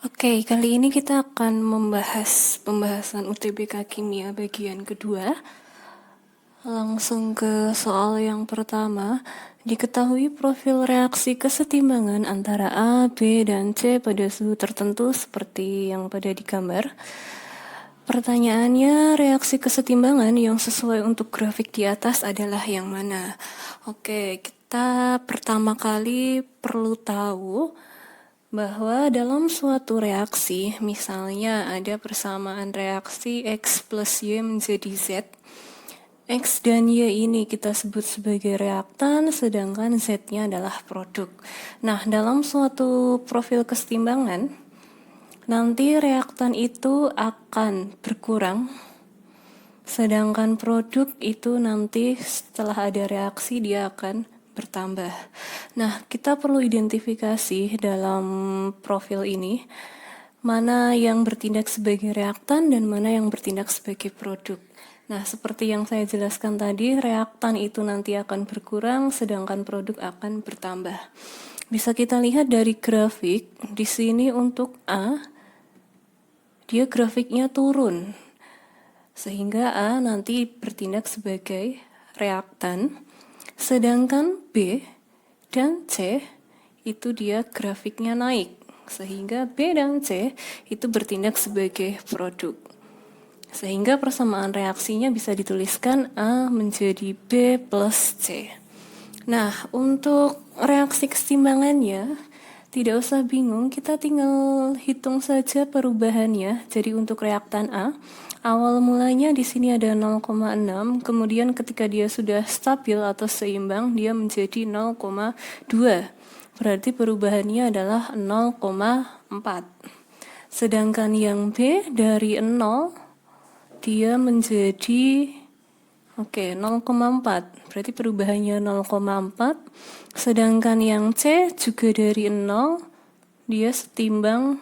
Oke, kali ini kita akan membahas pembahasan UTBK Kimia bagian kedua. Langsung ke soal yang pertama. Diketahui profil reaksi kesetimbangan antara A, B, dan C pada suhu tertentu seperti yang pada di gambar. Pertanyaannya, reaksi kesetimbangan yang sesuai untuk grafik di atas adalah yang mana? Oke, kita pertama kali perlu tahu bahwa dalam suatu reaksi, misalnya ada persamaan reaksi X plus Y menjadi Z, X dan Y ini kita sebut sebagai reaktan, sedangkan Z-nya adalah produk. Nah, dalam suatu profil kesetimbangan, nanti reaktan itu akan berkurang, sedangkan produk itu nanti setelah ada reaksi dia akan bertambah. Nah, kita perlu identifikasi dalam profil ini mana yang bertindak sebagai reaktan dan mana yang bertindak sebagai produk. Nah, seperti yang saya jelaskan tadi, reaktan itu nanti akan berkurang, sedangkan produk akan bertambah. Bisa kita lihat dari grafik, di sini untuk A, dia grafiknya turun, sehingga A nanti bertindak sebagai reaktan, sedangkan B dan C itu dia grafiknya naik, sehingga B dan C itu bertindak sebagai produk. Sehingga persamaan reaksinya bisa dituliskan A menjadi B plus C. Nah, untuk reaksi kesetimbangannya, tidak usah bingung, kita tinggal hitung saja perubahannya. Jadi untuk reaktan A, awal mulanya di sini ada 0,6, kemudian ketika dia sudah stabil atau seimbang, dia menjadi 0,2. Berarti perubahannya adalah 0,4. Sedangkan yang B dari 0, dia menjadi 0,4. Berarti perubahannya 0,4. Sedangkan yang C juga dari 0, dia setimbang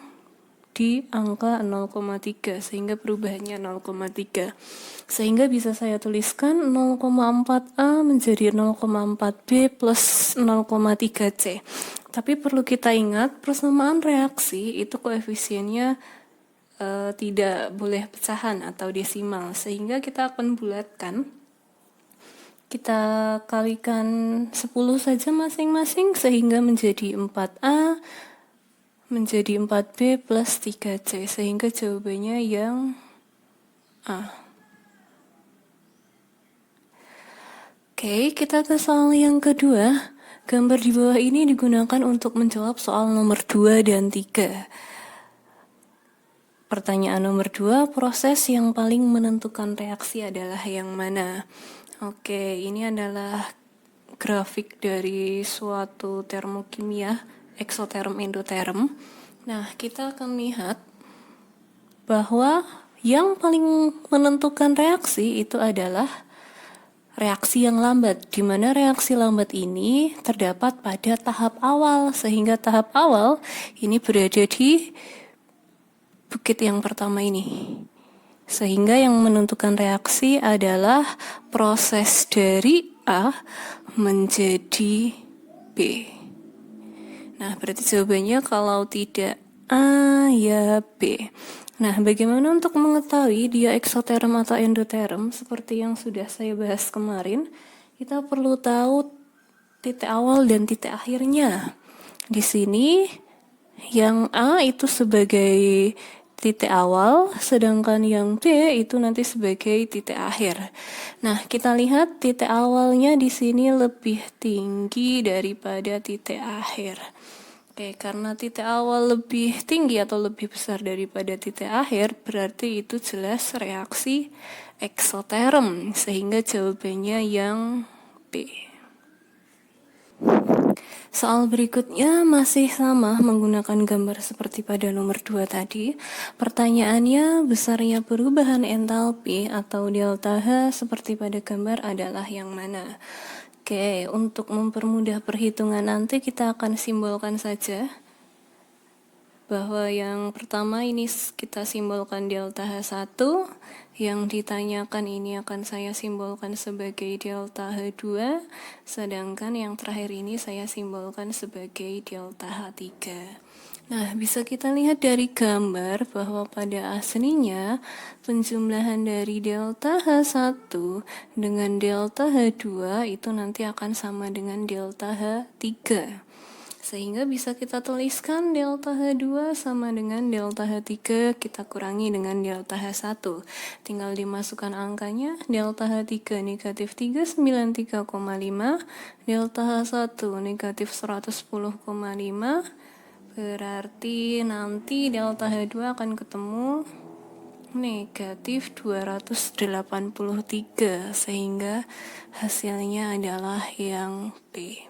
di angka 0,3, sehingga perubahannya 0,3. Sehingga bisa saya tuliskan 0,4A menjadi 0,4B plus 0,3C. Tapi perlu kita ingat, persamaan reaksi itu koefisiennya tidak boleh pecahan atau desimal, sehingga kita akan bulatkan. Kita kalikan 10 saja masing-masing, sehingga menjadi 4A menjadi 4B plus 3C, sehingga jawabannya yang A. Oke, kita ke soal yang kedua. Gambar di bawah ini digunakan untuk menjawab soal nomor 2 dan 3. Pertanyaan nomor 2, proses yang paling menentukan reaksi adalah yang mana? Oke, ini adalah grafik dari suatu termokimia, eksoterm, endoterm. Nah, kita akan lihat bahwa yang paling menentukan reaksi itu adalah reaksi yang lambat, di mana reaksi lambat ini terdapat pada tahap awal, sehingga tahap awal ini berada di bukit yang pertama ini. Sehingga yang menentukan reaksi adalah proses dari A menjadi B. Nah, berarti jawabannya kalau tidak A, ya B. Nah, bagaimana untuk mengetahui dia eksoterm atau endoterm? Seperti yang sudah saya bahas kemarin, kita perlu tahu titik awal dan titik akhirnya. Di sini, yang A itu sebagai titik awal, sedangkan yang B itu nanti sebagai titik akhir. Nah, kita lihat titik awalnya di sini lebih tinggi daripada titik akhir. Oke, karena titik awal lebih tinggi atau lebih besar daripada titik akhir, berarti itu jelas reaksi eksoterm, sehingga jawabannya yang B. Soal berikutnya masih sama menggunakan gambar seperti pada nomor 2 tadi. Pertanyaannya, besarnya perubahan entalpi atau delta H seperti pada gambar adalah yang mana? Oke, untuk mempermudah perhitungan nanti kita akan simbolkan saja bahwa yang pertama ini kita simbolkan delta H1, yang ditanyakan ini akan saya simbolkan sebagai delta H2, sedangkan yang terakhir ini saya simbolkan sebagai delta H3. Nah, bisa kita lihat dari gambar bahwa pada aslinya penjumlahan dari delta H1 dengan delta H2 itu nanti akan sama dengan delta H3. Sehingga bisa kita tuliskan delta H2 sama dengan delta H3, kita kurangi dengan delta H1. Tinggal dimasukkan angkanya, delta H3 negatif 393,5, delta H1 negatif 110,5, berarti nanti delta H2 akan ketemu negatif 283, sehingga hasilnya adalah yang B.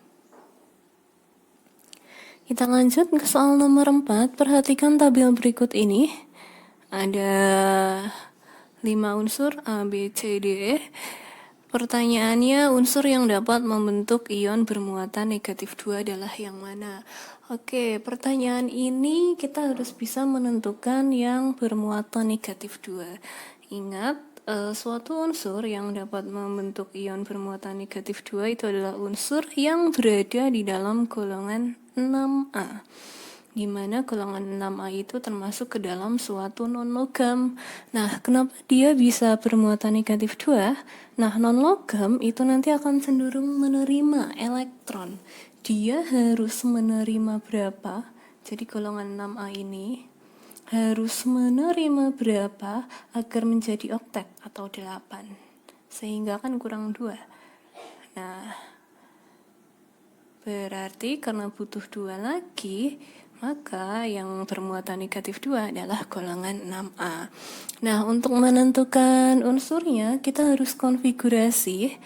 Kita lanjut ke soal nomor 4. Perhatikan tabel berikut ini. Ada 5 unsur A, B, C, D, E. Pertanyaannya, unsur yang dapat membentuk ion bermuatan negatif 2 adalah yang mana? Oke, pertanyaan ini kita harus bisa menentukan yang bermuatan negatif 2. Ingat, suatu unsur yang dapat membentuk ion bermuatan negatif 2 itu adalah unsur yang berada di dalam golongan 6A, di mana golongan 6A itu termasuk ke dalam suatu non-logam. Nah, kenapa dia bisa bermuatan negatif 2? Nah, non-logam itu nanti akan cenderung menerima elektron. Dia harus menerima berapa? Jadi golongan 6A ini harus menerima berapa agar menjadi oktet atau 8? Sehingga kan kurang 2. Nah, berarti karena butuh 2 lagi, maka yang bermuatan negatif 2 adalah golongan 6A. Nah, untuk menentukan unsurnya, kita harus konfigurasi.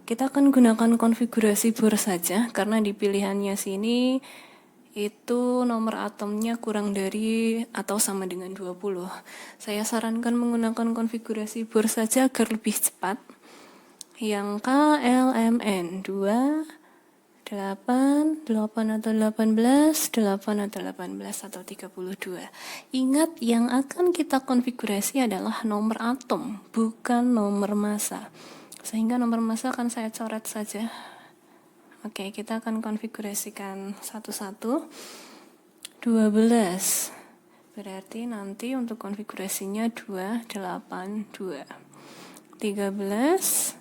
Kita akan gunakan konfigurasi Bohr saja, karena di pilihannya sini itu nomor atomnya kurang dari atau sama dengan 20. Saya sarankan menggunakan konfigurasi Bohr saja agar lebih cepat. Yang KLMN 2, 8 atau 18, 8 atau 18 atau 32. Ingat, yang akan kita konfigurasi adalah nomor atom, bukan nomor massa. Sehingga nomor massa akan saya coret saja. Oke, kita akan konfigurasikan satu-satu. 12. Berarti nanti untuk konfigurasinya 2, 8, 2. 13.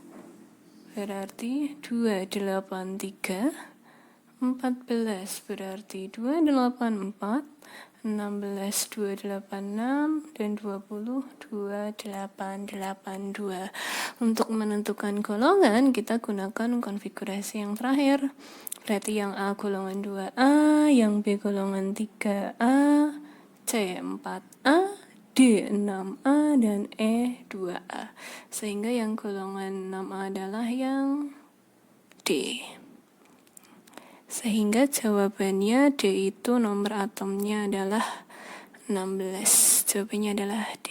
Berarti 2, 8, 3. 14 berarti 2, 8, 4. 16, 2, 8, 6. Dan 20, 2, 8, 8, 2. Untuk menentukan golongan, kita gunakan konfigurasi yang terakhir. Berarti yang A golongan 2A, yang B golongan 3A, C 4A, D 6A, dan E 2A. Sehingga yang golongan 6A adalah yang D. Sehingga jawabannya D itu nomor atomnya adalah 16. Jawabannya adalah D.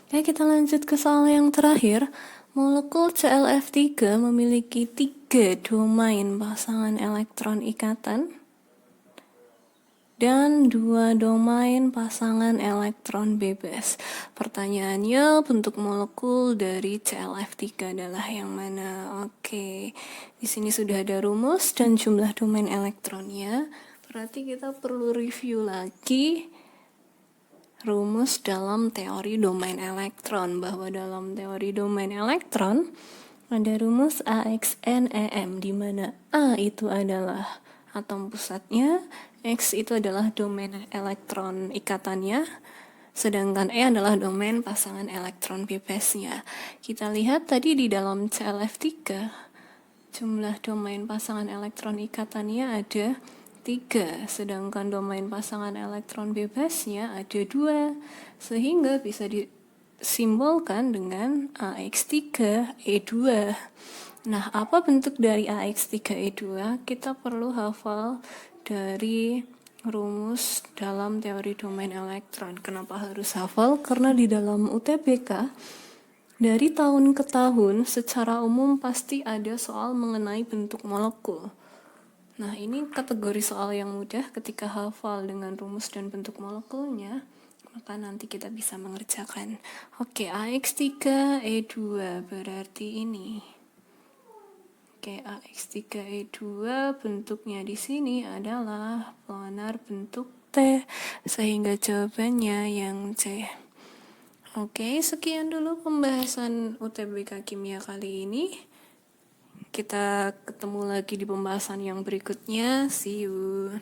Oke, kita lanjut ke soal yang terakhir. Molekul ClF3 memiliki 3 domain pasangan elektron ikatan dan 2 domain pasangan elektron bebas. Pertanyaannya, bentuk molekul dari ClF3 adalah yang mana? Oke, di sini sudah ada rumus dan jumlah domain elektronnya. Berarti kita perlu review lagi rumus dalam teori domain elektron, bahwa dalam teori domain elektron ada rumus AXNEM, di mana A itu adalah atom pusatnya, X itu adalah domain elektron ikatannya, sedangkan E adalah domain pasangan elektron bebasnya. Kita lihat tadi di dalam ClF3, jumlah domain pasangan elektron ikatannya ada 3, sedangkan domain pasangan elektron bebasnya ada 2, sehingga bisa disimbolkan dengan AX3E2. Nah, apa bentuk dari AX3E2? Kita perlu hafal dari rumus dalam teori domain elektron. Kenapa harus hafal? Karena di dalam UTBK, dari tahun ke tahun secara umum pasti ada soal mengenai bentuk molekul. Nah, ini kategori soal yang mudah. Ketika hafal dengan rumus dan bentuk molekulnya, maka nanti kita bisa mengerjakan. Oke, AX3E2 berarti ini. Oke, AX3E2 bentuknya di sini adalah planar bentuk T, sehingga jawabannya yang C. Oke, sekian dulu pembahasan UTBK Kimia kali ini. Kita ketemu lagi di pembahasan yang berikutnya. See you.